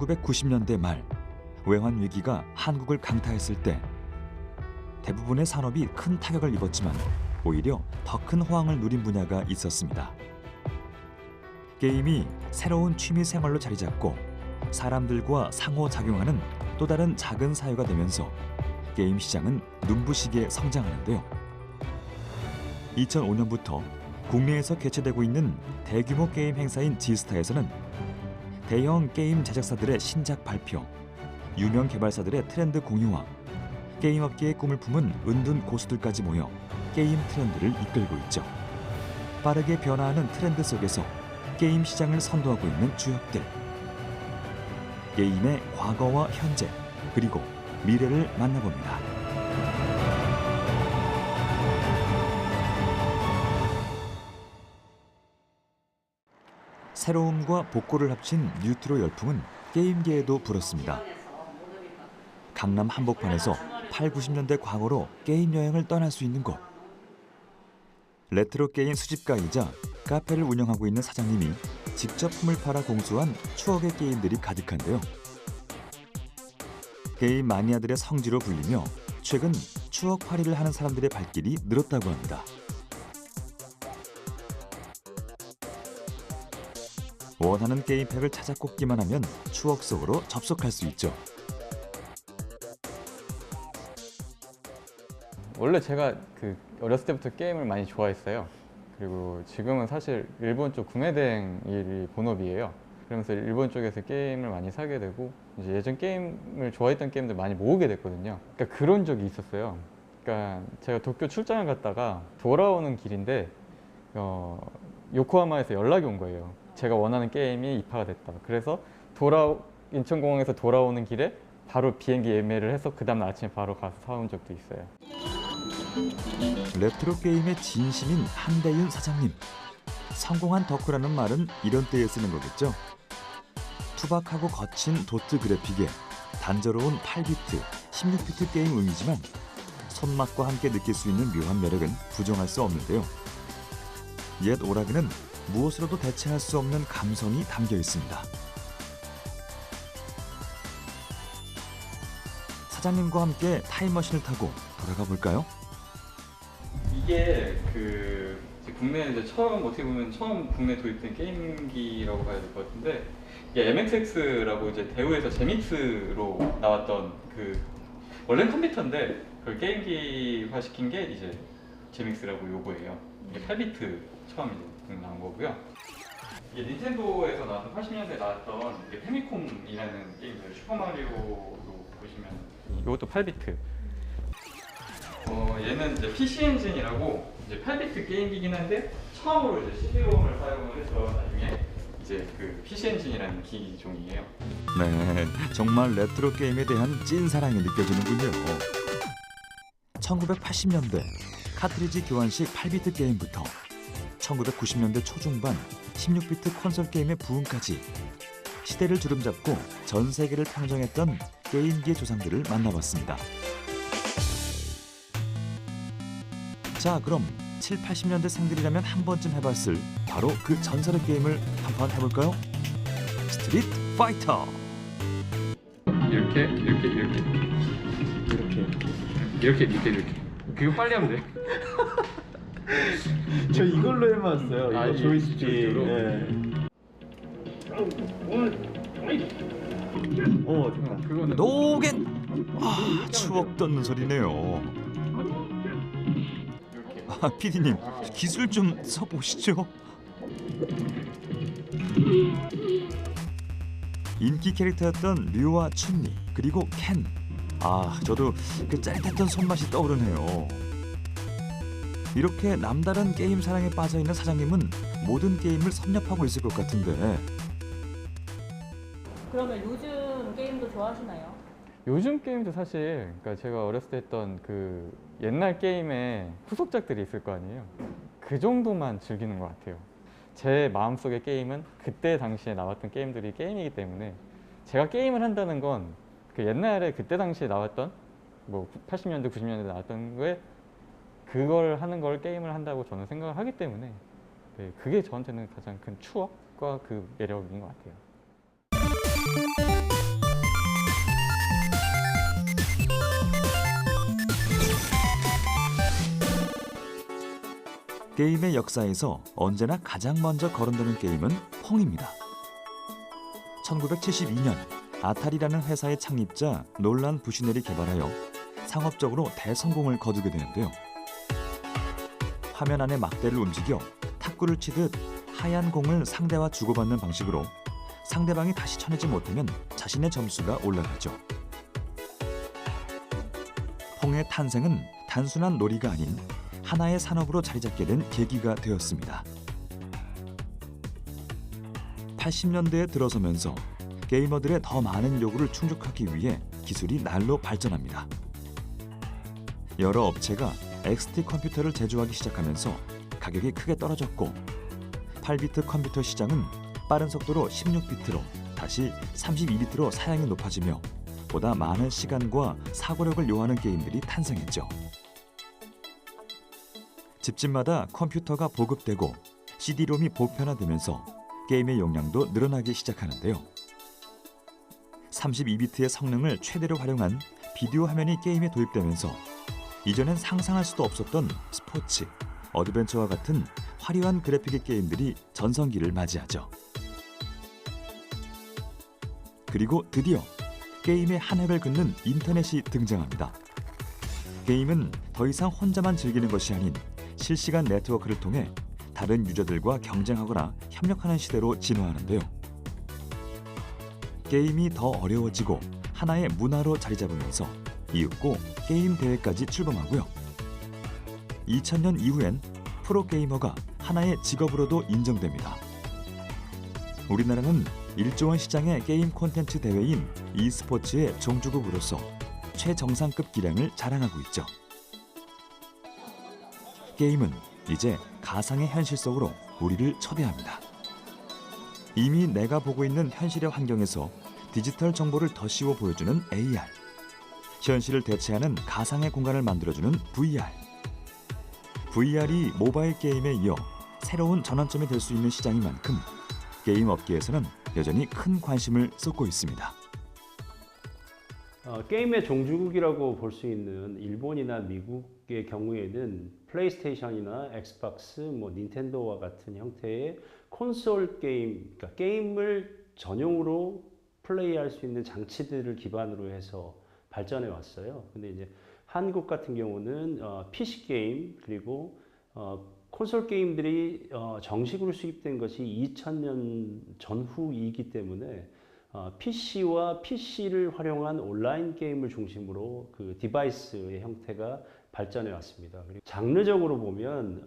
1990년대 말 외환 위기가 한국을 강타했을 때 대부분의 산업이 큰 타격을 입었지만 오히려 더 큰 호황을 누린 분야가 있었습니다. 게임이 새로운 취미 생활로 자리 잡고 사람들과 상호작용하는 또 다른 작은 사회가 되면서 게임 시장은 눈부시게 성장하는데요. 2005년부터 국내에서 개최되고 있는 대규모 게임 행사인 지스타에서는 대형 게임 제작사들의 신작 발표, 유명 개발사들의 트렌드 공유와 게임 업계의 꿈을 품은 은둔 고수들까지 모여 게임 트렌드를 이끌고 있죠. 빠르게 변화하는 트렌드 속에서 게임 시장을 선도하고 있는 주역들. 게임의 과거와 현재, 그리고 미래를 만나봅니다. 새로움과 복고를 합친 뉴트로 열풍은 게임계에도 불었습니다. 강남 한복판에서 8, 90년대 과거로 게임 여행을 떠날 수 있는 곳. 레트로 게임 수집가이자 카페를 운영하고 있는 사장님이 직접 품을 팔아 공수한 추억의 게임들이 가득한데요. 게임 마니아들의 성지로 불리며 최근 추억팔이를 하는 사람들의 발길이 늘었다고 합니다. 원하는 게임팩을 찾아 꽂기만 하면 추억 속으로 접속할 수 있죠. 원래 제가 어렸을 때부터 게임을 많이 좋아했어요. 그리고 지금은 사실 일본 쪽 구매 대행 일이 본업이에요. 그러면서 일본 쪽에서 게임을 많이 사게 되고 이제 예전 게임을 좋아했던 게임들 많이 모으게 됐거든요. 그러니까 그런 적이 있었어요. 그러니까 제가 도쿄 출장을 갔다가 돌아오는 길인데 요코하마에서 연락이 온 거예요. 제가 원하는 게임이 입하가 됐다. 그래서 인천공항에서 돌아오는 길에 바로 비행기 예매를 해서 그 다음 아침에 바로 가서 사온 적도 있어요. 레트로 게임의 진심인 한대윤 사장님. 성공한 덕후라는 말은 이런 때에 쓰는 거겠죠. 투박하고 거친 도트 그래픽에 단조로운 8비트, 16비트 게임 음이지만 손맛과 함께 느낄 수 있는 묘한 매력은 부정할 수 없는데요. 옛 오락에는 무엇으로도 대체할 수 없는 감성이 담겨 있습니다. 사장님과 함께 타임머신을 타고 돌아가 볼까요? 이게 국내에 이제 어떻게 보면 처음 국내 도입된 게임기라고 봐야 될 것 같은데, 이게 MXX라고 이제 대우에서 제믹스로 나왔던 원래는 컴퓨터인데 그걸 게임기화 시킨 게 이제 제믹스라고 요거예요. 이게 8비트 처음 이제 나온 거고요. 이게 닌텐도에서 나왔던 80년대에 나왔던 이게 페미콤이라는 게임이에요. 슈퍼마리오로 보시면 이것도 8비트. 얘는 이제 PC 엔진이라고 이제 8비트 게임기긴 한데 처음으로 이제 CD-ROM을 사용을 해서 나중에 이제 PC 엔진이라는 기종이에요. 네, 정말 레트로 게임에 대한 찐 사랑이 느껴지는군요. 1980년대 카트리지 교환식 8비트 게임부터 1990년대 초중반 16비트 콘솔 게임의 부흥까지 시대를 주름잡고 전 세계를 평정했던 게임기의 조상들을 만나봤습니다. 자, 그럼 7, 80년대 생들이라면 한 번쯤 해봤을 바로 그 전설의 게임을 한판 해볼까요? 스트리트 파이터! 이렇게 그거 빨리 하면 돼. 저 이걸로 해봤어요. 아, 이거 조이스틱. 조이스틱으로? 네. 좋다. 그거는 노겐! 아, 추억 돋는 소리네요. 아, PD님, 기술 좀 써보시죠. 인기 캐릭터였던 류와 춘리, 그리고 켄. 아, 저도 그 짜릿했던 손맛이 떠오르네요. 이렇게 남다른 게임 사랑에 빠져있는 사장님은 모든 게임을 섭렵하고 있을 것 같은데. 그러면 요즘 게임도 좋아하시나요? 요즘 게임도 사실 제가 어렸을 때 했던 옛날 게임의 후속작들이 있을 거 아니에요. 그 정도만 즐기는 것 같아요. 제 마음속의 게임은 그때 당시에 나왔던 게임들이 게임이기 때문에 제가 게임을 한다는 건 옛날에 그때 당시에 나왔던 80년대, 90년대 나왔던 거에 그걸 하는 걸 게임을 한다고 저는 생각을 하기 때문에 그게 저한테는 가장 큰 추억과 매력인 것 같아요. 게임의 역사에서 언제나 가장 먼저 거론되는 게임은 퐁입니다. 1972년 아타리라는 회사의 창립자 놀란 부시넬이 개발하여 상업적으로 대성공을 거두게 되는데요. 화면 안에 막대를 움직여 탁구를 치듯 하얀 공을 상대와 주고받는 방식으로 상대방이 다시 쳐내지 못하면 자신의 점수가 올라가죠. 퐁의 탄생은 단순한 놀이가 아닌 하나의 산업으로 자리 잡게 된 계기가 되었습니다. 80년대에 들어서면서 게이머들의 더 많은 요구를 충족하기 위해 기술이 날로 발전합니다. 여러 업체가 XT 컴퓨터를 제조하기 시작하면서 가격이 크게 떨어졌고 8비트 컴퓨터 시장은 빠른 속도로 16비트로 다시 32비트로 사양이 높아지며 보다 많은 시간과 사고력을 요하는 게임들이 탄생했죠. 집집마다 컴퓨터가 보급되고 CD롬이 보편화되면서 게임의 용량도 늘어나기 시작하는데요. 32비트의 성능을 최대로 활용한 비디오 화면이 게임에 도입되면서 이전엔 상상할 수도 없었던 스포츠, 어드벤처와 같은 화려한 그래픽의 게임들이 전성기를 맞이하죠. 그리고 드디어 게임의 한 획을 긋는 인터넷이 등장합니다. 게임은 더 이상 혼자만 즐기는 것이 아닌 실시간 네트워크를 통해 다른 유저들과 경쟁하거나 협력하는 시대로 진화하는데요. 게임이 더 어려워지고 하나의 문화로 자리 잡으면서 이윽고 게임 대회까지 출범하고요. 2000년 이후엔 프로게이머가 하나의 직업으로도 인정됩니다. 우리나라는 1조 원 시장의 게임 콘텐츠 대회인 e스포츠의 종주국으로서 최정상급 기량을 자랑하고 있죠. 게임은 이제 가상의 현실 속으로 우리를 초대합니다. 이미 내가 보고 있는 현실의 환경에서 디지털 정보를 더 씌워 보여주는 AR, 현실을 대체하는 가상의 공간을 만들어주는 VR. VR이 모바일 게임에 이어 새로운 전환점이 될 수 있는 시장인 만큼 게임 업계에서는 여전히 큰 관심을 쏟고 있습니다. 게임의 종주국이라고 볼 수 있는 일본이나 미국의 경우에는 플레이스테이션이나 엑스박스, 닌텐도와 같은 형태의 콘솔 게임, 그러니까 게임을 전용으로 플레이할 수 있는 장치들을 기반으로 해서 발전해 왔어요. 근데 이제 한국 같은 경우는 PC 게임 그리고 콘솔 게임들이 정식으로 수입된 것이 2000년 전후이기 때문에 PC와 PC를 활용한 온라인 게임을 중심으로 그 디바이스의 형태가 발전해 왔습니다. 그리고 장르적으로 보면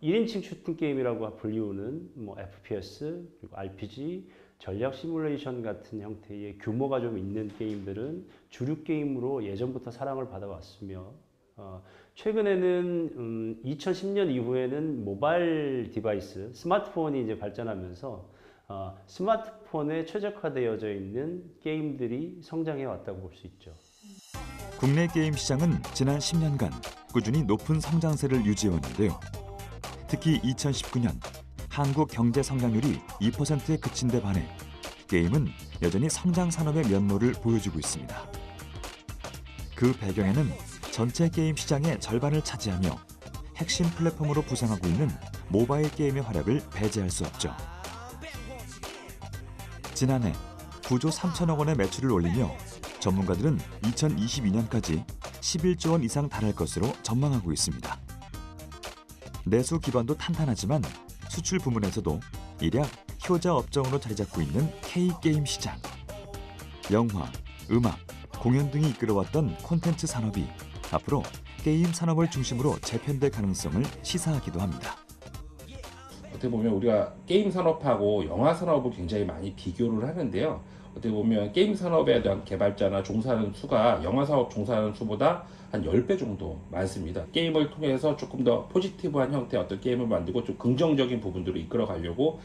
1인칭 슈팅 게임이라고 불리우는 FPS, 그리고 RPG, 전략 시뮬레이션 같은 형태의 규모가 좀 있는 게임들은 주류 게임으로 예전부터 사랑을 받아왔으며 최근에는 2010년 이후에는 모바일 디바이스, 스마트폰이 이제 발전하면서 스마트폰에 최적화되어져 있는 게임들이 성장해 왔다고 볼 수 있죠. 국내 게임 시장은 지난 10년간 꾸준히 높은 성장세를 유지해왔는데요. 특히 2019년 한국 경제 성장률이 2%에 그친 데 반해 게임은 여전히 성장 산업의 면모를 보여주고 있습니다. 그 배경에는 전체 게임 시장의 절반을 차지하며 핵심 플랫폼으로 부상하고 있는 모바일 게임의 활약을 배제할 수 없죠. 지난해 9조 3천억 원의 매출을 올리며 전문가들은 2022년까지 11조 원 이상 달할 것으로 전망하고 있습니다. 내수 기반도 탄탄하지만 수출 부문에서도 일약 효자 업종으로 자리 잡고 있는 K게임 시장. 영화, 음악, 공연 등이 이끌어왔던 콘텐츠 산업이 앞으로 게임 산업을 중심으로 재편될 가능성을 시사하기도 합니다. 어떻게 보면 우리가 게임 산업하고 영화 산업을 굉장히 많이 비교를 하는데요. 어떻게 보면 게임 산업에 대한 개발자나 종사하는 수가 영화 산업 종사하는 수보다 한 10배 정도 많습니다. 게임을 통해서 조금 더 포지티브한 형태의 어떤 게임을 만들고 좀 긍정적인 부분들을 이끌어 가려고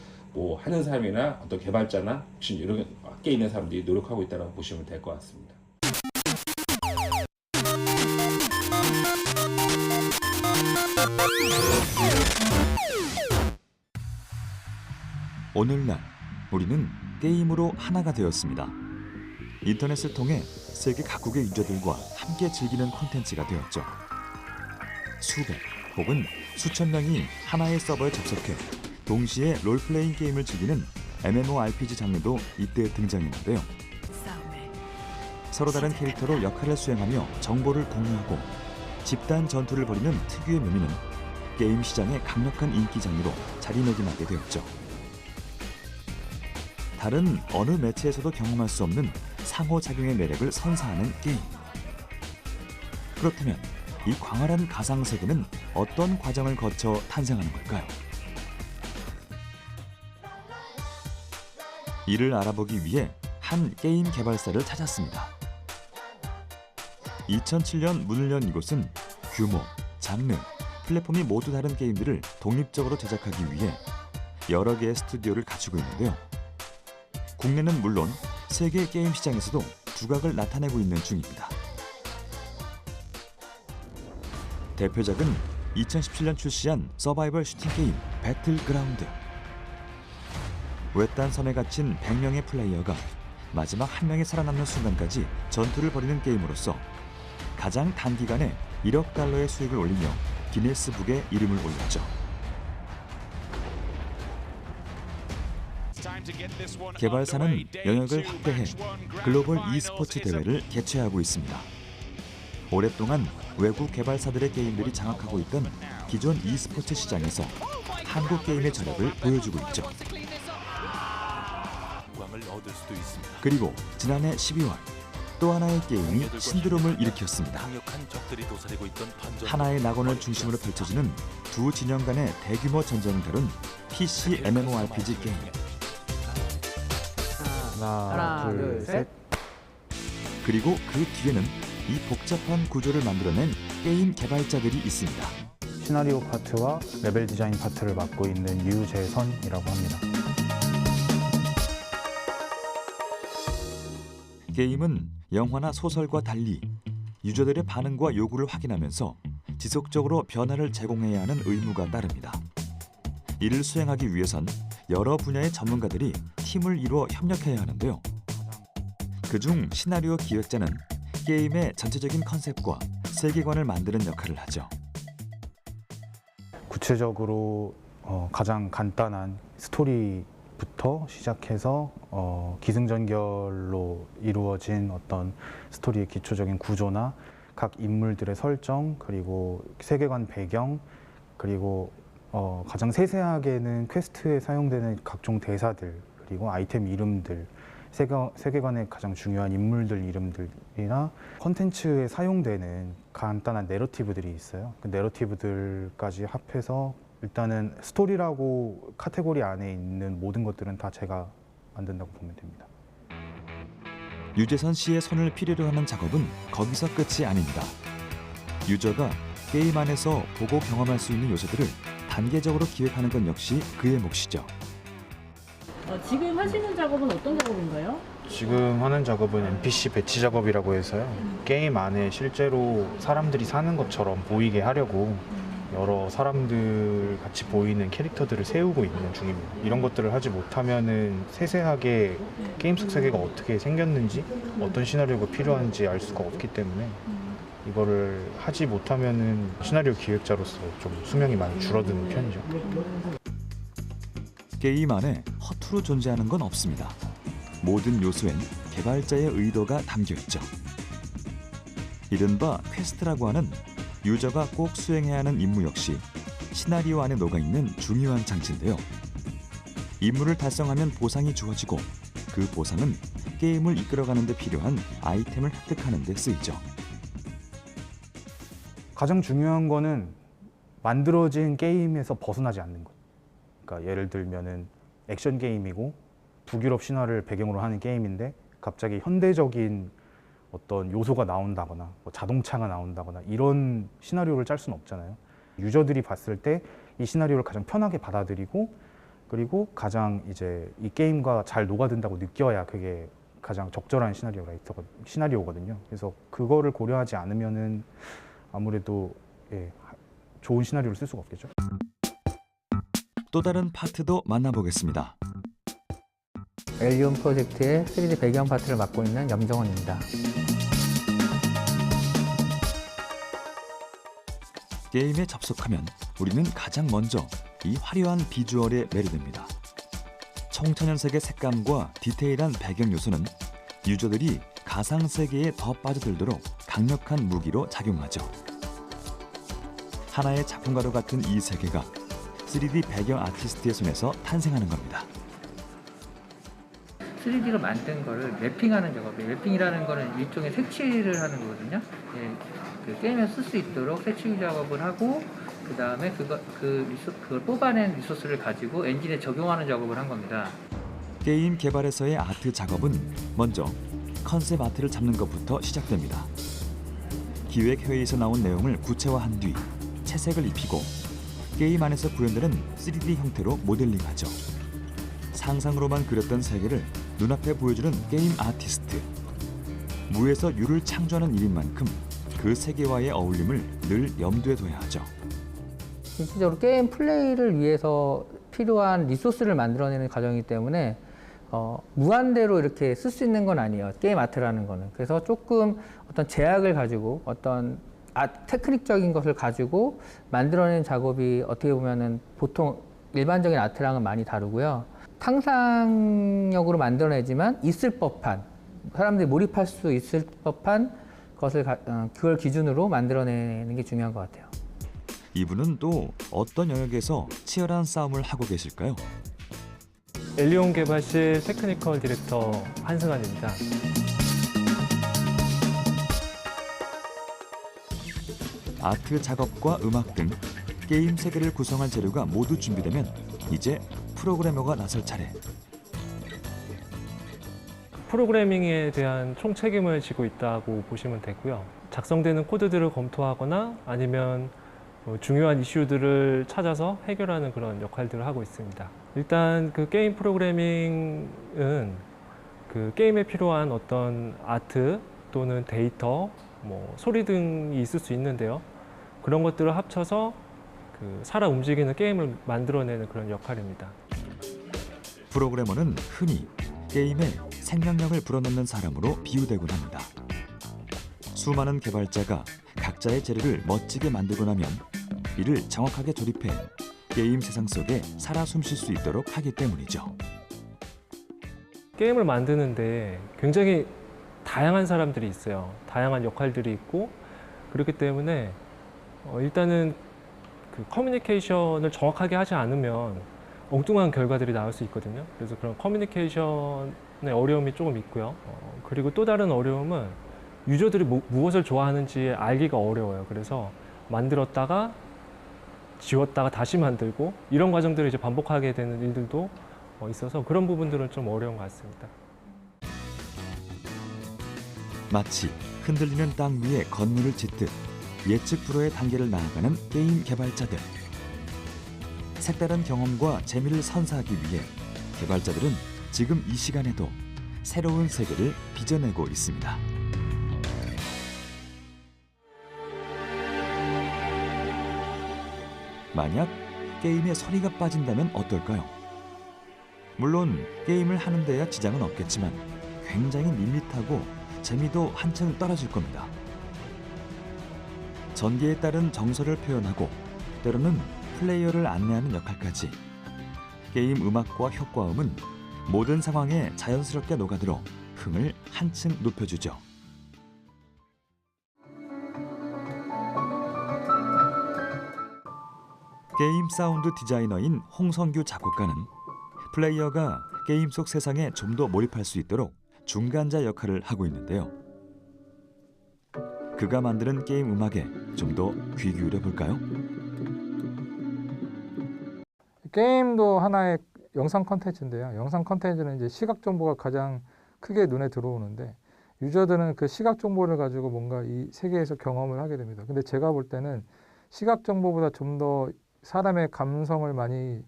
하는 사람이나 어떤 개발자나 혹시 이런 학계에 있는 사람들이 노력하고 있다고 보시면 될 것 같습니다. 오늘날 우리는 게임으로 하나가 되었습니다. 인터넷을 통해 세계 각국의 유저들과 함께 즐기는 콘텐츠가 되었죠. 수백 혹은 수천 명이 하나의 서버에 접속해 동시에 롤플레잉 게임을 즐기는 MMORPG 장르도 이때 등장했는데요. 서로 다른 캐릭터로 역할을 수행하며 정보를 공유하고 집단 전투를 벌이는 특유의 묘미는 게임 시장의 강력한 인기 장르로 자리매김하게 되었죠. 다른 어느 매체에서도 경험할 수 없는 상호작용의 매력을 선사하는 게임. 그렇다면 이 광활한 가상세계는 어떤 과정을 거쳐 탄생하는 걸까요? 이를 알아보기 위해 한 게임 개발사를 찾았습니다. 2007년 문을 연 이곳은 규모, 장르, 플랫폼이 모두 다른 게임들을 독립적으로 제작하기 위해 여러 개의 스튜디오를 갖추고 있는데요. 국내는 물론 세계 게임 시장에서도 두각을 나타내고 있는 중입니다. 대표작은 2017년 출시한 서바이벌 슈팅 게임 배틀그라운드. 외딴 섬에 갇힌 100명의 플레이어가 마지막 한 명이 살아남는 순간까지 전투를 벌이는 게임으로서 가장 단기간에 1억 달러의 수익을 올리며 기네스북에 이름을 올렸죠. 개발사는 영역을 확대해 글로벌 e스포츠 대회를 개최하고 있습니다. 오랫동안 외국 개발사들의 게임들이 장악하고 있던 기존 e스포츠 시장에서 한국 게임의 저력을 보여주고 있죠. 그리고 지난해 12월 또 하나의 게임이 신드롬을 일으켰습니다. 하나의 낙원을 중심으로 펼쳐지는 두 진영 간의 대규모 전쟁을 다룬 PC MMORPG 게임. 하나, 둘, 셋. 그리고 그 뒤에는 이 복잡한 구조를 만들어낸 게임 개발자들이 있습니다. 시나리오 파트와 레벨 디자인 파트를 맡고 있는 유재선이라고 합니다. 게임은 영화나 소설과 달리 유저들의 반응과 요구를 확인하면서 지속적으로 변화를 제공해야 하는 의무가 따릅니다. 이를 수행하기 위해선 여러 분야의 전문가들이 팀을 이루어 협력해야 하는데요. 그중 시나리오 기획자는 게임의 전체적인 컨셉과 세계관을 만드는 역할을 하죠. 구체적으로 가장 간단한 스토리부터 시작해서 기승전결로 이루어진 어떤 스토리의 기초적인 구조나 각 인물들의 설정, 그리고 세계관 배경, 그리고 가장 세세하게는 퀘스트에 사용되는 각종 대사들, 그리고 아이템 이름들, 세계관의 가장 중요한 인물들 이름들이나 컨텐츠에 사용되는 간단한 내러티브들이 있어요. 그 내러티브들까지 합해서 일단은 스토리라고 카테고리 안에 있는 모든 것들은 다 제가 만든다고 보면 됩니다. 유재선 씨의 손을 필요로 하는 작업은 거기서 끝이 아닙니다. 유저가 게임 안에서 보고 경험할 수 있는 요소들을 단계적으로 기획하는 것 역시 그의 몫이죠. 지금 하시는 작업은 어떤 작업인가요? 지금 하는 작업은 NPC 배치 작업이라고 해서요. 게임 안에 실제로 사람들이 사는 것처럼 보이게 하려고 여러 사람들 같이 보이는 캐릭터들을 세우고 있는 중입니다. 이런 것들을 하지 못하면은 세세하게 게임 속 세계가 어떻게 생겼는지, 어떤 시나리오가 필요한지 알 수가 없기 때문에 이거를 하지 못하면은 시나리오 기획자로서 좀 수명이 많이 줄어드는 편이죠. 게임 안에 허투루 존재하는 건 없습니다. 모든 요소엔 개발자의 의도가 담겨있죠. 이른바 퀘스트라고 하는 유저가 꼭 수행해야 하는 임무 역시 시나리오 안에 녹아있는 중요한 장치인데요. 임무를 달성하면 보상이 주어지고 그 보상은 게임을 이끌어가는 데 필요한 아이템을 획득하는 데 쓰이죠. 가장 중요한 거는 만들어진 게임에서 벗어나지 않는 것. 그러니까 예를 들면은 액션 게임이고 북유럽 신화를 배경으로 하는 게임인데 갑자기 현대적인 어떤 요소가 나온다거나 뭐 자동차가 나온다거나 이런 시나리오를 짤 수는 없잖아요. 유저들이 봤을 때 이 시나리오를 가장 편하게 받아들이고 그리고 가장 이제 이 게임과 잘 녹아든다고 느껴야 그게 가장 적절한 시나리오거든요. 그래서 그거를 고려하지 않으면은 아무래도 좋은 시나리오를 쓸 수가 없겠죠. 또 다른 파트도 만나보겠습니다. 엘리온 프로젝트의 3D 배경 파트를 맡고 있는 염정원입니다. 게임에 접속하면 우리는 가장 먼저 이 화려한 비주얼에 매료됩니다. 청천연색의 색감과 디테일한 배경 요소는 유저들이 가상 세계에 더 빠져들도록 강력한 무기로 작용하죠. 하나의 작품가로 같은 이 세계가 3D 배경 아티스트의 손에서 탄생하는 겁니다. 3D로 만든 거를 랩핑하는 작업이에요. 랩핑이라는 거는 일종의 색칠을 하는 거거든요. 예, 그 게임에 쓸 수 있도록 색칠 작업을 하고 그 다음에 그걸 뽑아낸 리소스를 가지고 엔진에 적용하는 작업을 한 겁니다. 게임 개발에서의 아트 작업은 먼저 컨셉 아트를 잡는 것부터 시작됩니다. 기획회의에서 나온 내용을 구체화한 뒤 채색을 입히고 게임 안에서 구현되는 3D 형태로 모델링하죠. 상상으로만 그렸던 세계를 눈앞에 보여주는 게임 아티스트. 무에서 유를 창조하는 일인 만큼 그 세계와의 어울림을 늘 염두에 둬야 하죠. 실질적으로 게임 플레이를 위해서 필요한 리소스를 만들어내는 과정이기 때문에 무한대로 이렇게 쓸 수 있는 건 아니에요. 게임 아트라는 거는. 그래서 조금 어떤 제약을 가지고 어떤 테크닉적인 것을 가지고 만들어내는 작업이 어떻게 보면은 보통 일반적인 아트랑은 많이 다르고요. 상상력으로 만들어내지만 있을 법한, 사람들이 몰입할 수 있을 법한 것을 그걸 기준으로 만들어내는 게 중요한 것 같아요. 이분은 또 어떤 영역에서 치열한 싸움을 하고 계실까요? 엘리온 개발실 테크니컬 디렉터 한승환입니다. 아트 작업과 음악 등 게임 세계를 구성할 재료가 모두 준비되면 이제 프로그래머가 나설 차례. 프로그래밍에 대한 총책임을 지고 있다고 보시면 되고요. 작성되는 코드들을 검토하거나 아니면 중요한 이슈들을 찾아서 해결하는 그런 역할들을 하고 있습니다. 일단 그 게임 프로그래밍은 그 게임에 필요한 어떤 아트 또는 데이터, 소리 등이 있을 수 있는데요. 그런 것들을 합쳐서 그 살아 움직이는 게임을 만들어내는 그런 역할입니다. 프로그래머는 흔히 게임에 생명력을 불어넣는 사람으로 비유되곤 합니다. 수많은 개발자가 각자의 재료를 멋지게 만들고 나면 이를 정확하게 조립해 게임 세상 속에 살아 숨쉴 수 있도록 하기 때문이죠. 게임을 만드는데 굉장히 다양한 사람들이 있어요. 다양한 역할들이 있고 그렇기 때문에 일단은 그 커뮤니케이션을 정확하게 하지 않으면 엉뚱한 결과들이 나올 수 있거든요. 그래서 그런 커뮤니케이션의 어려움이 조금 있고요. 그리고 또 다른 어려움은 유저들이 무엇을 좋아하는지 알기가 어려워요. 그래서 만들었다가 지웠다가 다시 만들고 이런 과정들을 이제 반복하게 되는 일들도 있어서 그런 부분들은 좀 어려운 것 같습니다. 마치 흔들리는 땅 위에 건물을 짓듯 예측 불허의 단계를 나아가는 게임 개발자들. 색다른 경험과 재미를 선사하기 위해 개발자들은 지금 이 시간에도 새로운 세계를 빚어내고 있습니다. 만약 게임에 소리가 빠진다면 어떨까요? 물론 게임을 하는 데야 지장은 없겠지만 굉장히 밋밋하고 재미도 한층 떨어질 겁니다. 전개에 따른 정서를 표현하고 때로는 플레이어를 안내하는 역할까지 게임 음악과 효과음은 모든 상황에 자연스럽게 녹아들어 흥을 한층 높여주죠. 게임 사운드 디자이너인 홍성규 작곡가는 플레이어가 게임 속 세상에 좀 더 몰입할 수 있도록 중간자 역할을 하고 있는데요. 그가 만드는 게임 음악에 좀 더 귀 기울여 볼까요? 게임도 하나의 영상 컨텐츠인데요. 영상 컨텐츠는 이제 시각 정보가 가장 크게 눈에 들어오는데 유저들은 그 시각 정보를 가지고 뭔가 이 세계에서 경험을 하게 됩니다. 근데 제가 볼 때는 시각 정보보다 좀 더 사람의 감성을 많이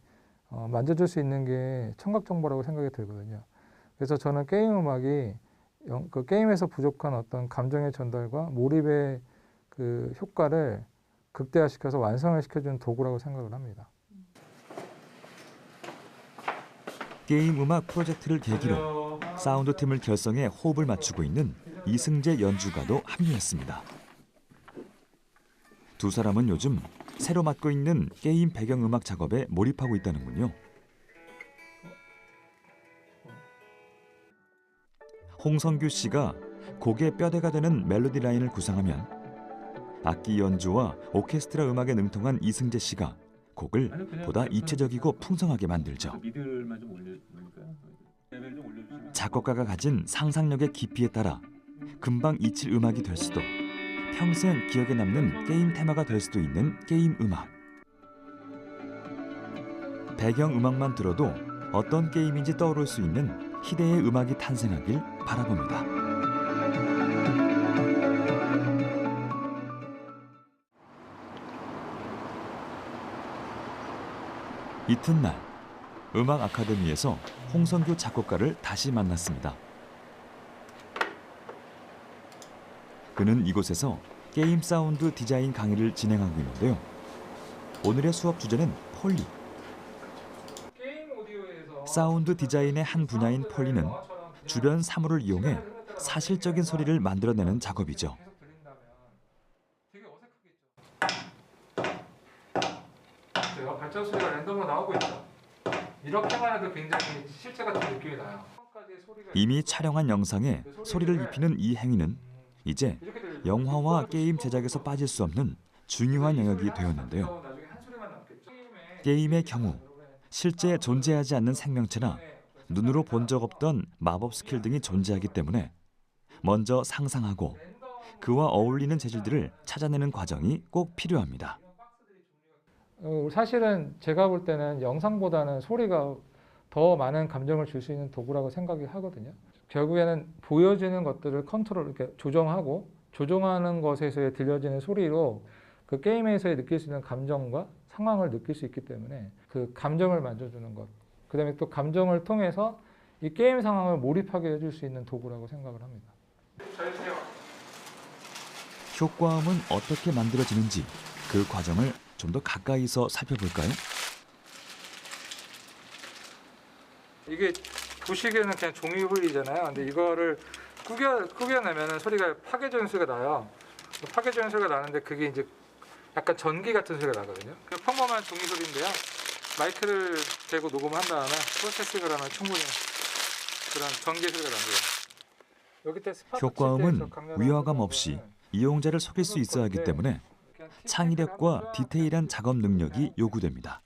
만져줄 수 있는 게 청각 정보라고 생각이 들거든요. 그래서 저는 게임 음악이 그 게임에서 부족한 어떤 감정의 전달과 몰입의 그 효과를 극대화시켜서 완성을 시켜주는 도구라고 생각을 합니다. 게임 음악 프로젝트를 계기로 사운드 팀을 결성해 호흡을 맞추고 있는 이승재 연주가도 합류했습니다. 두 사람은 요즘 새로 맡고 있는 게임 배경음악 작업에 몰입하고 있다는군요. 홍성규 씨가 곡의 뼈대가 되는 멜로디 라인을 구상하면 악기 연주와 오케스트라 음악에 능통한 이승재 씨가 곡을 보다 입체적이고 풍성하게 만들죠. 작곡가가 가진 상상력의 깊이에 따라 금방 잊힐 음악이 될 수도, 평생 기억에 남는 게임 테마가 될 수도 있는 게임 음악. 배경 음악만 들어도 어떤 게임인지 떠오를 수 있는 희대의 음악이 탄생하길 바라봅니다. 이튿날 음악 아카데미에서 홍성규 작곡가를 다시 만났습니다. 그는 이곳에서 게임 사운드 디자인 강의를 진행하고 있는데요. 오늘의 수업 주제는 폴리. 사운드 디자인의 한 분야인 폴리는 주변 사물을 이용해 사실적인 소리를 만들어내는 작업이죠. 발전 소리가 랜덤으로 나오고 있다. 이렇게만 해도 굉장히 실제 같은 느낌이 나요. 이미 촬영한 영상에 소리를 입히는 이 행위는 이제 영화와 게임 제작에서 빠질 수 없는 중요한 영역이 되었는데요. 게임의 경우 실제 존재하지 않는 생명체나 눈으로 본 적 없던 마법 스킬 등이 존재하기 때문에 먼저 상상하고 그와 어울리는 재질들을 찾아내는 과정이 꼭 필요합니다. 사실은 제가 볼 때는 영상보다는 소리가 더 많은 감정을 줄 수 있는 도구라고 생각이 하거든요. 결국에는 보여지는 것들을 컨트롤, 이렇게 조정하고 조정하는 것에서 들려지는 소리로 그 게임에서 느낄 수 있는 감정과 상황을 느낄 수 있기 때문에 그 감정을 만져주는 것, 그 다음에 또 감정을 통해서 이 게임 상황을 몰입하게 해줄 수 있는 도구라고 생각을 합니다. 효과음은 어떻게 만들어지는지 그 과정을 좀 더 가까이서 살펴볼까요? 이게 보시기에는 그냥 종이 훌리잖아요. 근데 이거를 꾸겨내면 소리가 파괴적인 소리가 나요. 파괴적인 소리가 나는데 그게 이제 약간 전기 같은 소리가 나거든요. 평범한 종이 소리인데요. 마이크를 대고 녹음한 다음에 프로세싱을 하면 충분히 그런 전기 소리가 납니다. 여기 때 효과음은 위화감 없이 이용자를 속일 수 있어야 하기 때문에 창의력과 디테일한 작업 능력이 요구됩니다.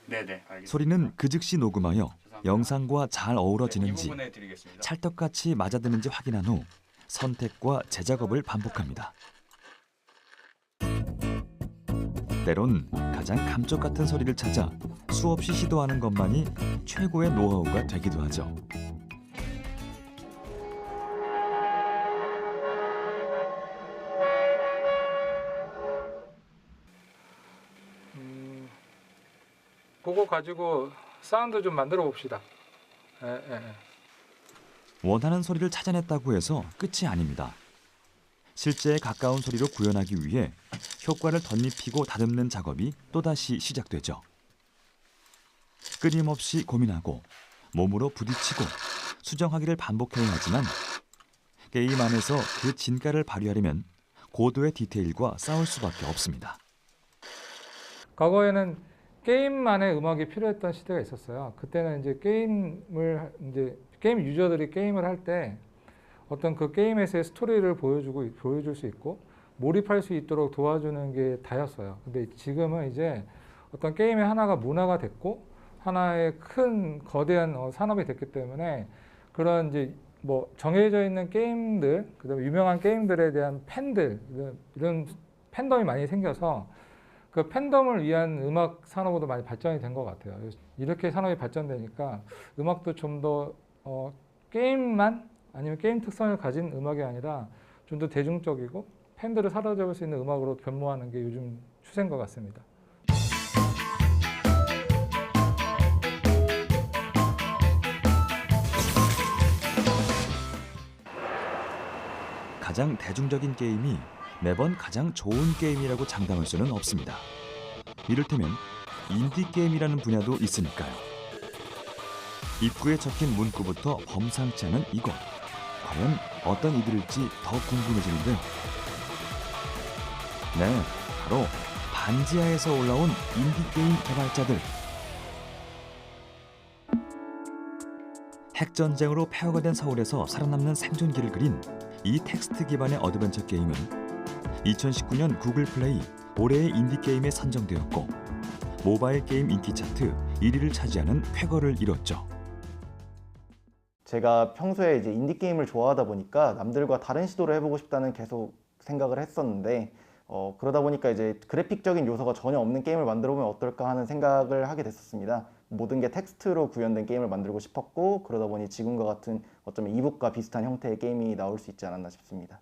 네네, 알겠습니다. 소리는 그 즉시 녹음하여 영상과 잘 어우러지는지 찰떡같이 맞아드는지 확인한 후 선택과 재작업을 반복합니다. 때론 가장 감쪽 같은 소리를 찾아 수없이 시도하는 것만이 최고의 노하우가 되기도 하죠. 그거 가지고 사운드 좀 만들어 봅시다. 원하는 소리를 찾아냈다고 해서 끝이 아닙니다. 실제에 가까운 소리로 구현하기 위해 효과를 덧입히고 다듬는 작업이 또다시 시작되죠. 끊임없이 고민하고 몸으로 부딪히고 수정하기를 반복해야 하지만 게임 안에서 그 진가를 발휘하려면 고도의 디테일과 싸울 수밖에 없습니다. 과거에는 게임만의 음악이 필요했던 시대가 있었어요. 그때는 이제 게임 유저들이 게임을 할 때 어떤 그 게임에서의 스토리를 보여줄 수 있고 몰입할 수 있도록 도와주는 게 다였어요. 근데 지금은 이제 어떤 게임의 하나가 문화가 됐고 하나의 큰 거대한 산업이 됐기 때문에 그런 이제 뭐 정해져 있는 게임들, 그다음에 유명한 게임들에 대한 팬들 이런 팬덤이 많이 생겨서 그 팬덤을 위한 음악 산업으로 많이 발전이 된 것 같아요. 이렇게 산업이 발전되니까 음악도 좀 더 게임만 아니면 게임 특성을 가진 음악이 아니라 좀 더 대중적이고 팬들을 사로잡을 수 있는 음악으로 변모하는 게 요즘 추세인 것 같습니다. 가장 대중적인 게임이 매번 가장 좋은 게임이라고 장담할 수는 없습니다. 이를테면 인디 게임이라는 분야도 있으니까요. 입구에 적힌 문구부터 범상치 않은 이곳. 과연 어떤 이들일지 더 궁금해지는데요. 네, 바로 반지하에서 올라온 인디게임 개발자들. 핵전쟁으로 폐허가 된 서울에서 살아남는 생존기를 그린 이 텍스트 기반의 어드벤처 게임은 2019년 구글 플레이 올해의 인디게임에 선정되었고 모바일 게임 인기 차트 1위를 차지하는 쾌거를 이뤘죠. 제가 평소에 이제 인디게임을 좋아하다 보니까 남들과 다른 시도를 해보고 싶다는 계속 생각을 했었는데 그러다 보니까 이제 그래픽적인 요소가 전혀 없는 게임을 만들어 보면 어떨까 하는 생각을 하게 됐었습니다. 모든 게 텍스트로 구현된 게임을 만들고 싶었고 그러다 보니 지금과 같은 어쩌면 이북과 비슷한 형태의 게임이 나올 수 있지 않았나 싶습니다.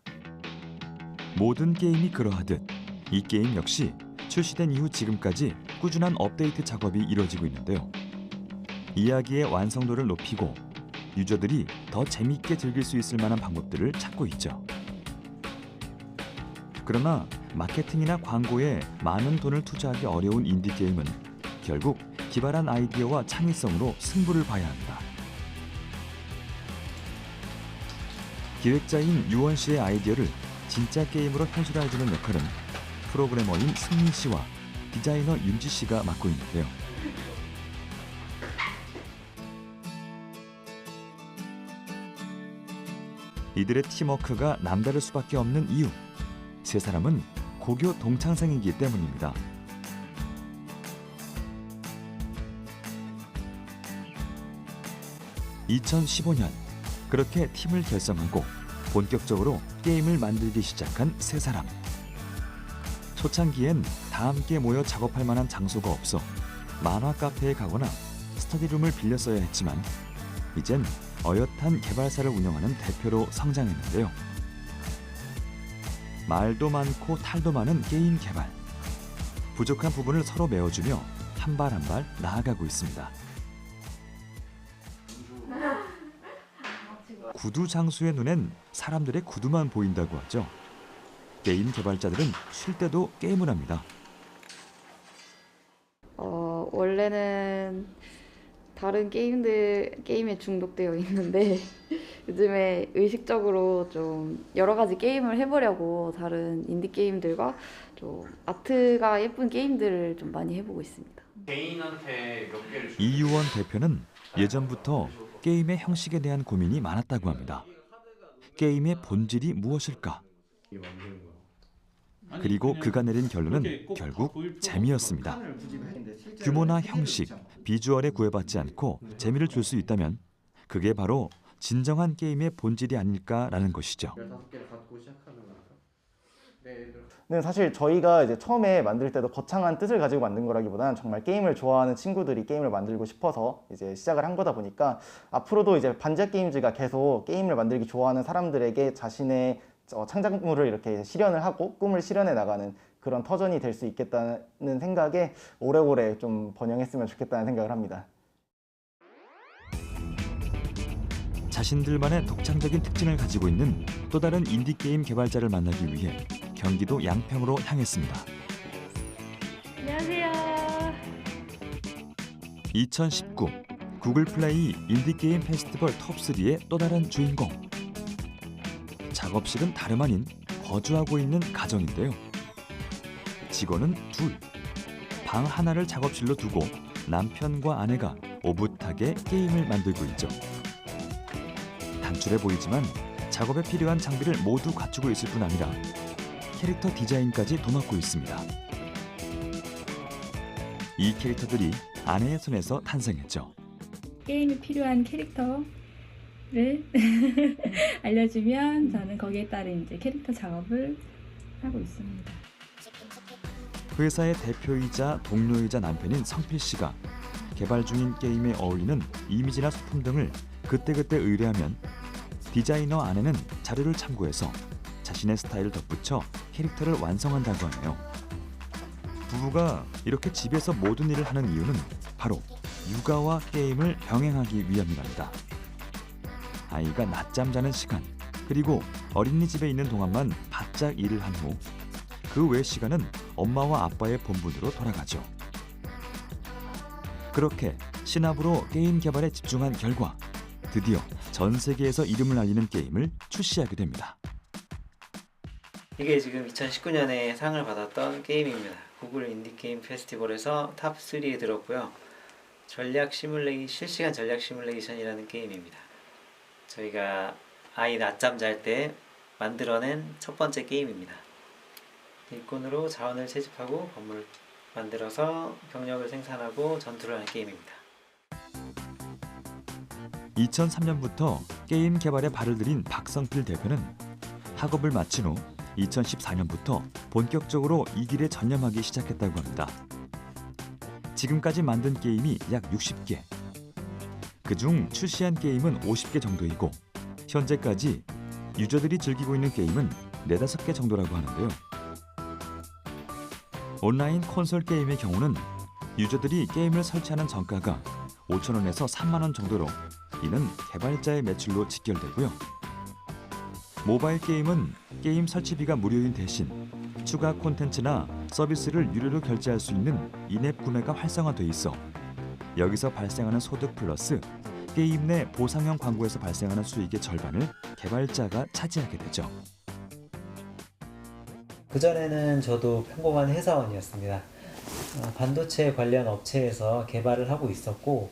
모든 게임이 그러하듯 이 게임 역시 출시된 이후 지금까지 꾸준한 업데이트 작업이 이뤄지고 있는데요. 이야기의 완성도를 높이고 유저들이 더 재미있게 즐길 수 있을 만한 방법들을 찾고 있죠. 그러나 마케팅이나 광고에 많은 돈을 투자하기 어려운 인디게임은 결국 기발한 아이디어와 창의성으로 승부를 봐야 합니다. 기획자인 유원 씨의 아이디어를 진짜 게임으로 현실화해주는 역할은 프로그래머인 승민 씨와 디자이너 윤지 씨가 맡고 있는데요. 이들의 팀워크가 남다를 수밖에 없는 이유, 세 사람은 고교 동창생이기 때문입니다. (2015년) 그렇게 팀을 결성하고 본격적으로 게임을 만들기 시작한 세 사람. 초창기엔 다 함께 모여 작업할 만한 장소가 없어 만화 카페에 가거나 스터디룸을 빌렸어야 했지만 이젠 어엿한 개발사를 운영하는 대표로 성장했는데요. 말도 많고 탈도 많은 게임 개발. 부족한 부분을 서로 메워주며 한 발 한 발 나아가고 있습니다. 구두 장수의 눈엔 사람들의 구두만 보인다고 하죠. 게임 개발자들은 쉴 때도 게임을 합니다. 원래는 다른 게임에 중독되어 있는데 요즘에 의식적으로 좀 여러 가지 게임을 해보려고 다른 인디 게임들과 좀 아트가 예쁜 게임들을 좀 많이 해보고 있습니다. 이유원 대표는 예전부터 게임의 형식에 대한 고민이 많았다고 합니다. 게임의 본질이 무엇일까? 그리고 그가 내린 결론은 결국 재미였습니다. 규모나 형식, 비주얼에 구애받지 않고 재미를 줄 수 있다면 그게 바로 진정한 게임의 본질이 아닐까라는 것이죠. 네, 사실 저희가 이제 처음에 만들 때도 거창한 뜻을 가지고 만든 거라기보다는 정말 게임을 좋아하는 친구들이 게임을 만들고 싶어서 이제 시작을 한 거다 보니까 앞으로도 이제 반지하 게임즈가 계속 게임을 만들기 좋아하는 사람들에게 자신의 창작물을 이렇게 실현을 하고 꿈을 실현해 나가는 그런 터전이 될 수 있겠다는 생각에 오래오래 좀 번영했으면 좋겠다는 생각을 합니다. 자신들만의 독창적인 특징을 가지고 있는 또 다른 인디게임 개발자를 만나기 위해 경기도 양평으로 향했습니다. 안녕하세요. 2019 구글 플레이 인디게임 페스티벌 톱3의 또 다른 주인공. 작업실은 다름 아닌 거주하고 있는 가정인데요. 직원은 둘. 방 하나를 작업실로 두고 남편과 아내가 오붓하게 게임을 만들고 있죠. 단출해 보이지만 작업에 필요한 장비를 모두 갖추고 있을 뿐 아니라 캐릭터 디자인까지 도맡고 있습니다. 이 캐릭터들이 아내의 손에서 탄생했죠. 게임에 필요한 캐릭터를 알려주면 저는 거기에 따른 이제 캐릭터 작업을 하고 있습니다. 회사의 대표이자 동료이자 남편인 성필 씨가 개발 중인 게임에 어울리는 이미지나 소품 등을 그때그때 의뢰하면 디자이너 아내는 자료를 참고해서 자신의 스타일을 덧붙여 캐릭터를 완성한다고 하네요. 부부가 이렇게 집에서 모든 일을 하는 이유는 바로 육아와 게임을 병행하기 위함이랍니다. 아이가 낮잠 자는 시간, 그리고 어린이집에 있는 동안만 바짝 일을 한 후 그 외 시간은 엄마와 아빠의 본분으로 돌아가죠. 그렇게 신압으로 게임 개발에 집중한 결과 드디어 전 세계에서 이름을 알리는 게임을 출시하게 됩니다. 이게 지금 2019년에 상을 받았던 게임입니다. 구글 인디게임 페스티벌에서 탑 3에 들었고요. 실시간 전략 시뮬레이션이라는 게임입니다. 저희가 아이 낮잠 잘 때 만들어낸 첫 번째 게임입니다. 일꾼으로 자원을 채집하고 건물을 만들어서 병력을 생산하고 전투를 하는 게임입니다. 2003년부터 게임 개발에 발을 들인 박성필 대표는 학업을 마친 후 2014년부터 본격적으로 이 길에 전념하기 시작했다고 합니다. 지금까지 만든 게임이 약 60개. 그중 출시한 게임은 50개 정도이고 현재까지 유저들이 즐기고 있는 게임은 4-5개 정도라고 하는데요. 온라인 콘솔 게임의 경우는 유저들이 게임을 설치하는 정가가 5,000원에서 3만 원 정도로 이는 개발자의 매출로 직결되고요. 모바일 게임은 게임 설치비가 무료인 대신 추가 콘텐츠나 서비스를 유료로 결제할 수 있는 인앱 구매가 활성화돼 있어 여기서 발생하는 소득 플러스 게임 내 보상형 광고에서 발생하는 수익의 절반을 개발자가 차지하게 되죠. 그전에는 저도 평범한 회사원이었습니다. 반도체 관련 업체에서 개발을 하고 있었고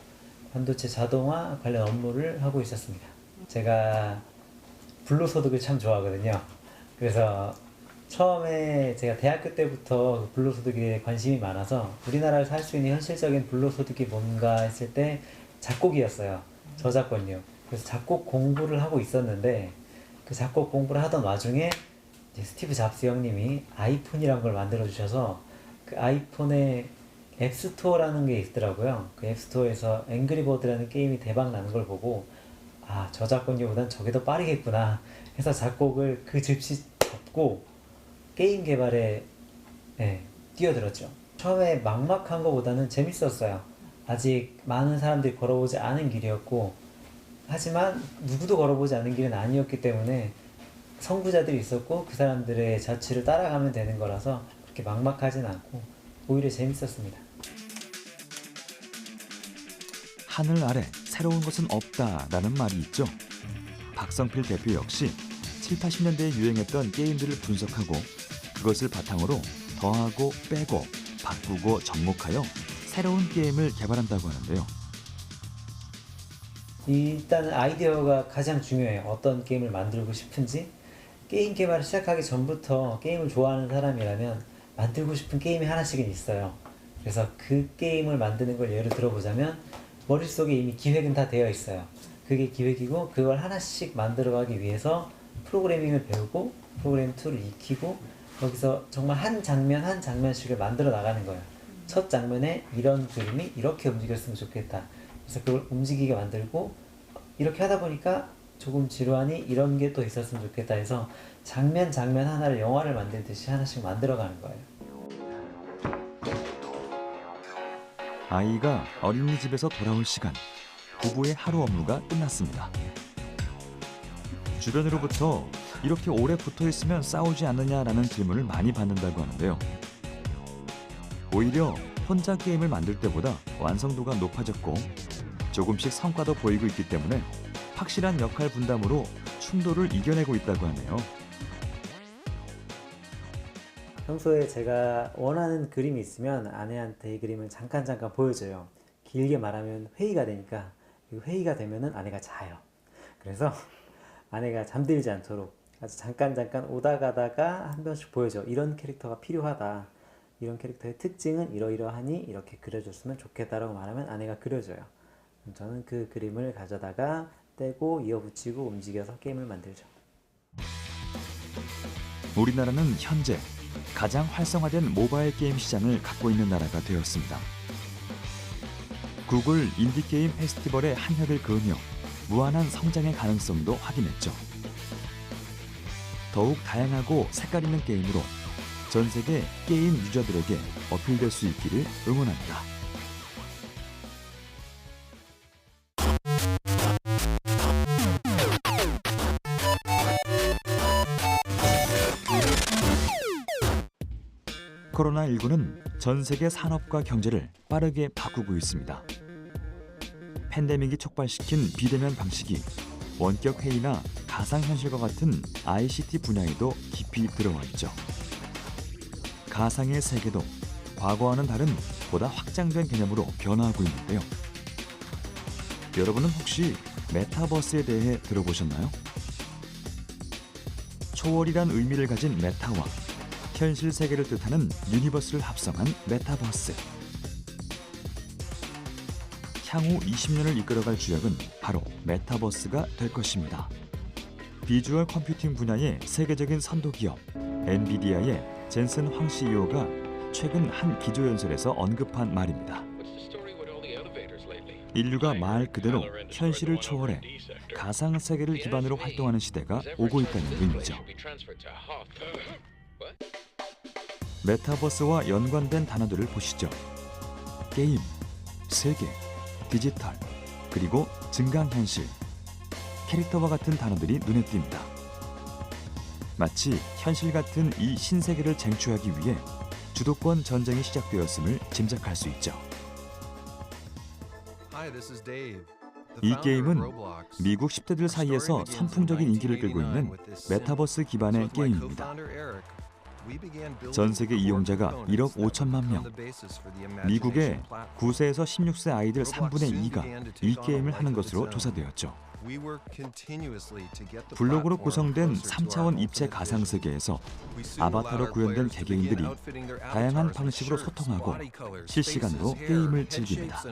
반도체 자동화 관련 업무를 하고 있었습니다. 제가 불로소득을 참 좋아하거든요. 그래서 처음에 제가 대학교 때부터 불로소득에 관심이 많아서 우리나라에서 할 수 있는 현실적인 불로소득이 뭔가 했을 때 작곡이었어요. 저작권료. 그래서 작곡 공부를 하고 있었는데 그 작곡 공부를 하던 와중에 이제 스티브 잡스 형님이 아이폰이라는 걸 만들어 주셔서 그 아이폰에 앱스토어라는 게 있더라고요. 그 앱스토어에서 앵그리버드라는 게임이 대박 나는 걸 보고 아, 저작권료보단 저게 더 빠르겠구나 해서 작곡을 그 즉시 접고 게임 개발에 뛰어들었죠. 처음에 막막한 것보다는 재밌었어요. 아직 많은 사람들이 걸어보지 않은 길이었고 하지만 누구도 걸어보지 않은 길은 아니었기 때문에 선구자들이 있었고 그 사람들의 자취를 따라가면 되는 거라서 그렇게 막막하진 않고 오히려 재밌었습니다. 하늘 아래 새로운 것은 없다라는 말이 있죠. 박성필 대표 역시 7, 80년대에 유행했던 게임들을 분석하고 그것을 바탕으로 더하고 빼고 바꾸고 접목하여 새로운 게임을 개발한다고 하는데요. 일단은 아이디어가 가장 중요해요. 어떤 게임을 만들고 싶은지. 게임 개발을 시작하기 전부터 게임을 좋아하는 사람이라면 만들고 싶은 게임이 하나씩은 있어요. 그래서 그 게임을 만드는 걸 예를 들어보자면 머릿속에 이미 기획은 다 되어 있어요. 그게 기획이고 그걸 하나씩 만들어가기 위해서 프로그래밍을 배우고 프로그래밍 툴을 익히고 거기서 정말 한 장면 한 장면씩을 만들어 나가는 거예요. 첫 장면에 이런 그림이 이렇게 움직였으면 좋겠다. 그래서 그걸 움직이게 만들고 이렇게 하다 보니까 조금 지루하니 이런 게 또 있었으면 좋겠다 해서 장면 하나를 영화를 만들듯이 하나씩 만들어가는 거예요. 아이가 어린이집에서 돌아올 시간, 부부의 하루 업무가 끝났습니다. 주변으로부터 이렇게 오래 붙어있으면 싸우지 않느냐라는 질문을 많이 받는다고 하는데요. 오히려 혼자 게임을 만들 때보다 완성도가 높아졌고 조금씩 성과도 보이고 있기 때문에 확실한 역할 분담으로 충돌을 이겨내고 있다고 하네요. 평소에 제가 원하는 그림이 있으면 아내한테 이 그림을 잠깐 보여줘요. 길게 말하면 회의가 되니까 회의가 되면은 아내가 자요. 그래서 아내가 잠들지 않도록 아주 잠깐 오다 가다가 한 번씩 보여줘. 이런 캐릭터가 필요하다. 이런 캐릭터의 특징은 이러이러하니 이렇게 그려줬으면 좋겠다라고 말하면 아내가 그려줘요. 저는 그 그림을 가져다가 떼고 이어붙이고 움직여서 게임을 만들죠. 우리나라는 현재 가장 활성화된 모바일 게임 시장을 갖고 있는 나라가 되었습니다. 구글 인디게임 페스티벌의 한 획을 그으며 무한한 성장의 가능성도 확인했죠. 더욱 다양하고 색깔 있는 게임으로 전 세계 게임 유저들에게 어필될 수 있기를 응원합니다. 코로나19는 전 세계 산업과 경제를 빠르게 바꾸고 있습니다. 팬데믹이 촉발시킨 비대면 방식이 원격 회의나 가상현실과 같은 ICT 분야에도 깊이 들어와 있죠. 가상의 세계도 과거와는 다른 보다 확장된 개념으로 변화하고 있는데요. 여러분은 혹시 메타버스에 대해 들어보셨나요? 초월이란 의미를 가진 메타와 현실 세계를 뜻하는 유니버스를 합성한 메타버스. 향후 20년을 이끌어갈 주역은 바로 메타버스가 될 것입니다. 비주얼 컴퓨팅 분야의 세계적인 선도 기업 엔비디아의 젠슨 황 CEO가 최근 한 기조연설에서 언급한 말입니다. 인류가 말 그대로 현실을 초월해 가상 세계를 기반으로 활동하는 시대가 오고 있다는 의미죠. 메타버스와 연관된 단어들을 보시죠. 게임, 세계, 디지털, 그리고 증강현실, 캐릭터와 같은 단어들이 눈에 띕니다. 마치 현실 같은 이 신세계를 쟁취하기 위해 주도권 전쟁이 시작되었음을 짐작할 수 있죠. 이 게임은 미국 10대들 사이에서 선풍적인 인기를 끌고 있는 메타버스 기반의 게임입니다. 전 세계 이용자가 1억 5천만 명, 미국의 9세에서 16세 아이들 3분의 2가 이 게임을 하는 것으로 조사되었죠. 블록으로 구성된 3차원 입체 가상세계에서 아바타로 구현된 개개인들이 다양한 방식으로 소통하고 실시간으로 게임을 즐깁니다.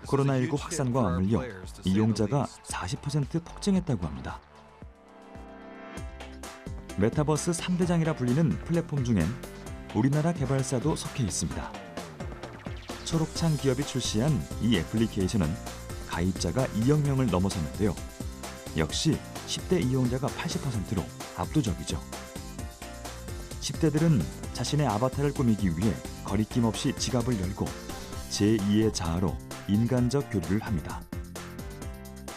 코로나19 확산과 맞물려 이용자가 40% 폭증했다고 합니다. 메타버스 3대장이라 불리는 플랫폼 중엔 우리나라 개발사도 속해 있습니다. 초록창 기업이 출시한 이 애플리케이션은 가입자가 2억 명을 넘어섰는데요. 역시 10대 이용자가 80%로 압도적이죠. 10대들은 자신의 아바타를 꾸미기 위해 거리낌 없이 지갑을 열고 제2의 자아로 인간적 교류를 합니다.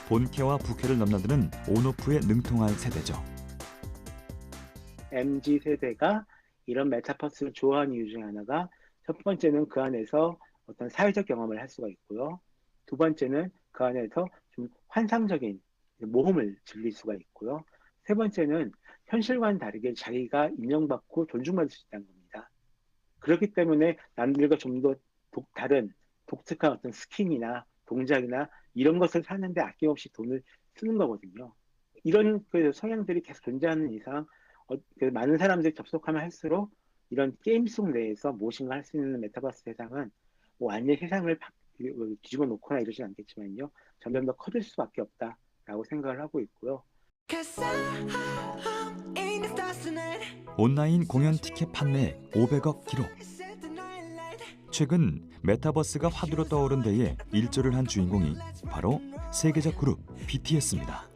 본캐와 부캐를 넘나드는 온오프에 능통한 세대죠. MZ세대가 이런 메타버스를 좋아하는 이유 중 하나가 첫 번째는 그 안에서 어떤 사회적 경험을 할 수가 있고요. 두 번째는 그 안에서 좀 환상적인 모험을 즐길 수가 있고요. 세 번째는 현실과는 다르게 자기가 인정받고 존중받을 수 있다는 겁니다. 그렇기 때문에 남들과 좀 더 다른 독특한 어떤 스킨이나 동작이나 이런 것을 사는데 아낌없이 돈을 쓰는 거거든요. 이런 성향들이 계속 존재하는 이상 많은 사람들이 접속하면 할수록 이런 게임 속 내에서 무엇인가 할 수 있는 메타버스 세상은 뭐 완전히 세상을 뒤집어 놓거나 이러진 않겠지만요. 점점 더 커질 수밖에 없다라고 생각을 하고 있고요. 온라인 공연 티켓 판매액 500억 기록. 최근 메타버스가 화두로 떠오른 데에 일조를 한 주인공이 바로 세계적 그룹 BTS입니다.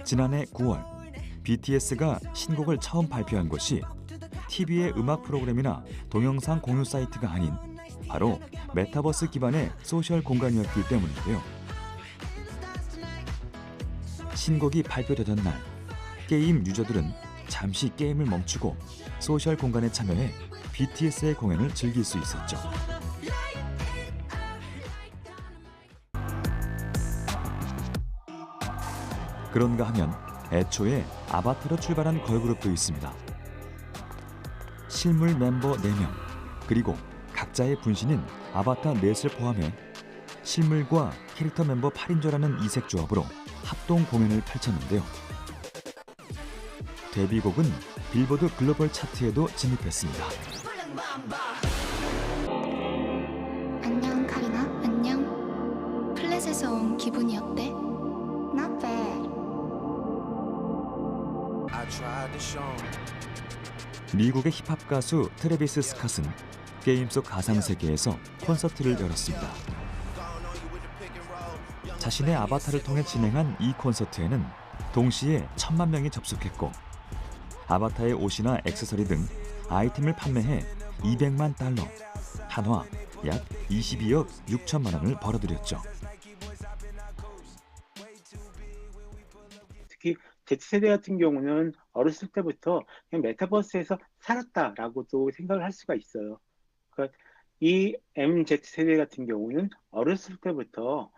지난해 9월 BTS가 신곡을 처음 발표한 것이 TV의 음악 프로그램이나 동영상 공유 사이트가 아닌 바로 메타버스 기반의 소셜 공간이었기 때문인데요. 신곡이 발표되던 날 게임 유저들은 잠시 게임을 멈추고 소셜 공간에 참여해 BTS의 공연을 즐길 수 있었죠. 그런가 하면 애초에 아바타로 출발한 걸그룹도 있습니다. 실물 멤버 4명, 그리고 각자의 분신인 아바타 넷을 포함해 실물과 캐릭터 멤버 8인조라는 이색 조합으로 합동 공연을 펼쳤는데요. 데뷔곡은 빌보드 글로벌 차트에도 진입했습니다. 안녕 카리나. 안녕. 플랫에서 온 기분이 어때? Not bad. 미국의 힙합 가수 트래비스 스캇은 게임 속 가상세계에서 콘서트를 열었습니다. 자신의 아바타를 통해 진행한 이 콘서트에는 동시에 1,000만 명이 접속했고 아바타의 옷이나 액세서리 등 아이템을 판매해 200만 달러, 한화 약 22억 6천만 원을 벌어들였죠. 특히 Z세대 같은 경우는 어렸을 때부터 그냥 메타버스에서 살았다라고도 생각을 할 수가 있어요. 그러니까 이 MZ세대 같은 경우는 어렸을 때부터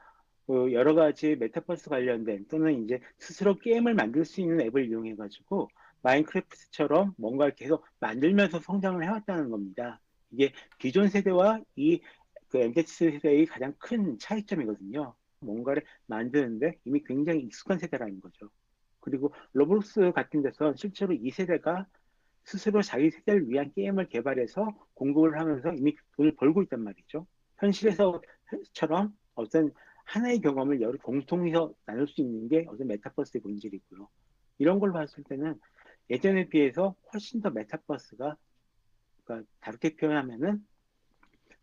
여러 가지 메타버스 관련된 또는 이제 스스로 게임을 만들 수 있는 앱을 이용해 가지고 마인크래프트처럼 뭔가를 계속 만들면서 성장을 해왔다는 겁니다. 이게 기존 세대와 그 MZ세대의 가장 큰 차이점이거든요. 뭔가를 만드는데 이미 굉장히 익숙한 세대라는 거죠. 그리고 로블록스 같은 데서 실제로 이 세대가 스스로 자기 세대를 위한 게임을 개발해서 공급을 하면서 이미 돈을 벌고 있단 말이죠. 현실에서처럼 어떤 하나의 경험을 여러 공통해서 나눌 수 있는 게 어떤 메타버스의 본질이고요. 이런 걸 봤을 때는 예전에 비해서 훨씬 더 메타버스가, 그러니까 다르게 표현하면은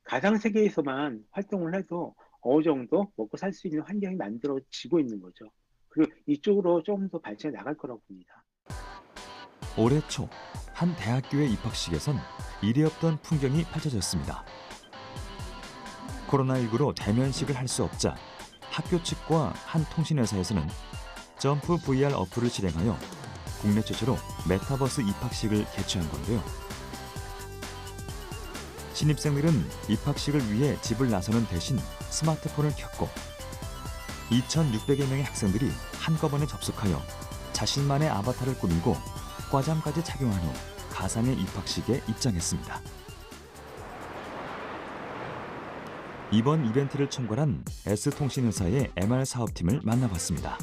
가상 세계에서만 활동을 해도 어느 정도 먹고 살 수 있는 환경이 만들어지고 있는 거죠. 그리고 이쪽으로 조금 더 발전해 나갈 거라고 봅니다. 올해 초 한 대학교의 입학식에선 이리 없던 풍경이 펼쳐졌습니다. 코로나19로 대면식을 할 수 없자 학교 측과 한 통신회사에서는 점프 VR 어플을 실행하여 국내 최초로 메타버스 입학식을 개최한 건데요. 신입생들은 입학식을 위해 집을 나서는 대신 스마트폰을 켰고 2,600여 명의 학생들이 한꺼번에 접속하여 자신만의 아바타를 꾸미고 과잠까지 착용한 후 가상의 입학식에 입장했습니다. 이번 이벤트를 총괄한 S통신회사의 MR 사업팀을 만나봤습니다.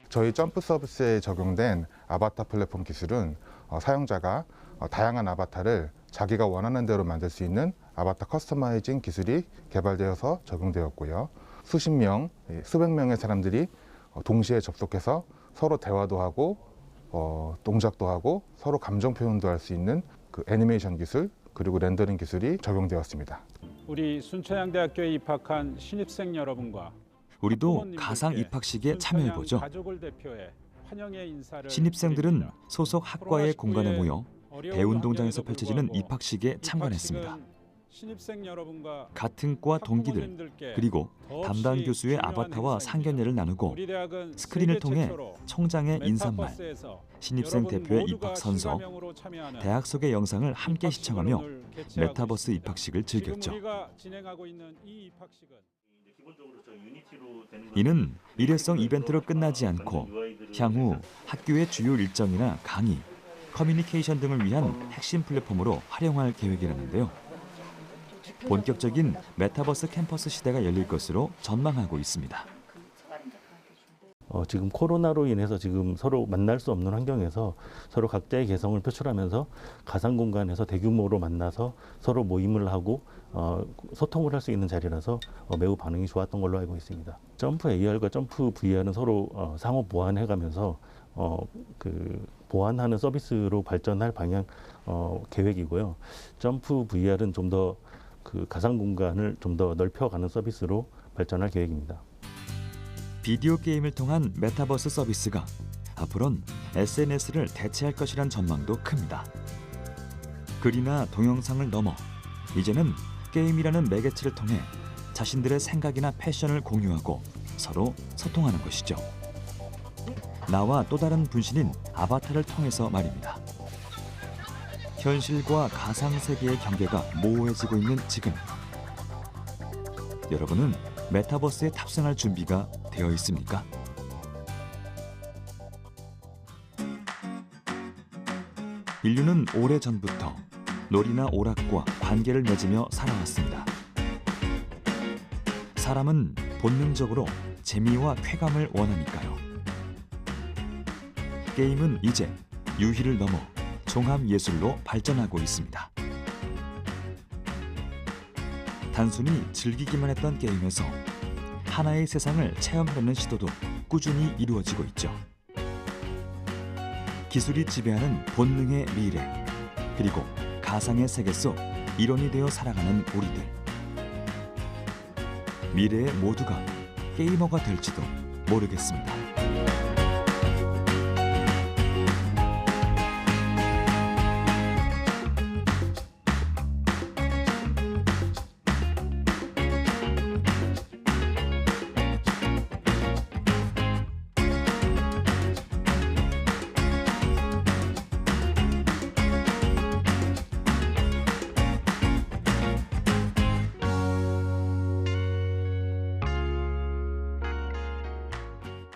저희 점프 서비스에 적용된 아바타 플랫폼 기술은 사용자가 다양한 아바타를 자기가 원하는 대로 만들 수 있는 아바타 커스터마이징 기술이 개발되어서 적용되었고요. 수십 명, 수백 명의 사람들이 동시에 접속해서 서로 대화도 하고 동작도 하고 서로 감정 표현도 할 수 있는 그 애니메이션 기술 그리고 렌더링 기술이 적용되었습니다. 우리 순천향대학교에 입학한 신입생 여러분과 우리도 가상 입학식에 참여해보죠. 신입생들은 소속 학과의 공간에 모여 대운동장에서 펼쳐지는 입학식에 참관했습니다. 같은 과 동기들 그리고 담당 교수의 아바타와 상견례를 나누고 스크린을 통해 총장의 인사말, 신입생 대표의 입학 선서, 대학 속의 영상을 함께 시청하며 메타버스 입학식을 즐겼죠. 이는 일회성 이벤트로 끝나지 않고 향후 학교의 주요 일정이나 강의, 커뮤니케이션 등을 위한 핵심 플랫폼으로 활용할 계획이라는데요. 본격적인 메타버스 캠퍼스 시대가 열릴 것으로 전망하고 있습니다. 지금 코로나로 인해서 지금 서로 만날 수 없는 환경에서 서로 각자의 개성을 표출하면서 가상 공간에서 대규모로 만나서 서로 모임을 하고 소통을 할 수 있는 자리라서 매우 반응이 좋았던 걸로 알고 있습니다. 점프 AR과 점프 VR은 서로 상호 보완해가면서 그 보완하는 서비스로 발전할 방향 계획이고요. 점프 VR은 좀 더 그 가상 공간을 좀 더 넓혀가는 서비스로 발전할 계획입니다. 비디오 게임을 통한 메타버스 서비스가 앞으로는 SNS를 대체할 것이란 전망도 큽니다. 글이나 동영상을 넘어 이제는 게임이라는 매개체를 통해 자신들의 생각이나 패션을 공유하고 서로 소통하는 것이죠. 나와 또 다른 분신인 아바타를 통해서 말입니다. 현실과 가상 세계의 경계가 모호해지고 있는 지금, 여러분은 메타버스에 탑승할 준비가 되어 있습니까? 인류는 오래전부터 놀이나 오락과 관계를 맺으며 살아왔습니다. 사람은 본능적으로 재미와 쾌감을 원하니까요. 게임은 이제 유희를 넘어 종합예술로 발전하고 있습니다. 단순히 즐기기만 했던 게임에서 하나의 세상을 체험하려는 시도도 꾸준히 이루어지고 있죠. 기술이 지배하는 본능의 미래, 그리고 가상의 세계 속 일원이 되어 살아가는 우리들. 미래의 모두가 게이머가 될지도 모르겠습니다.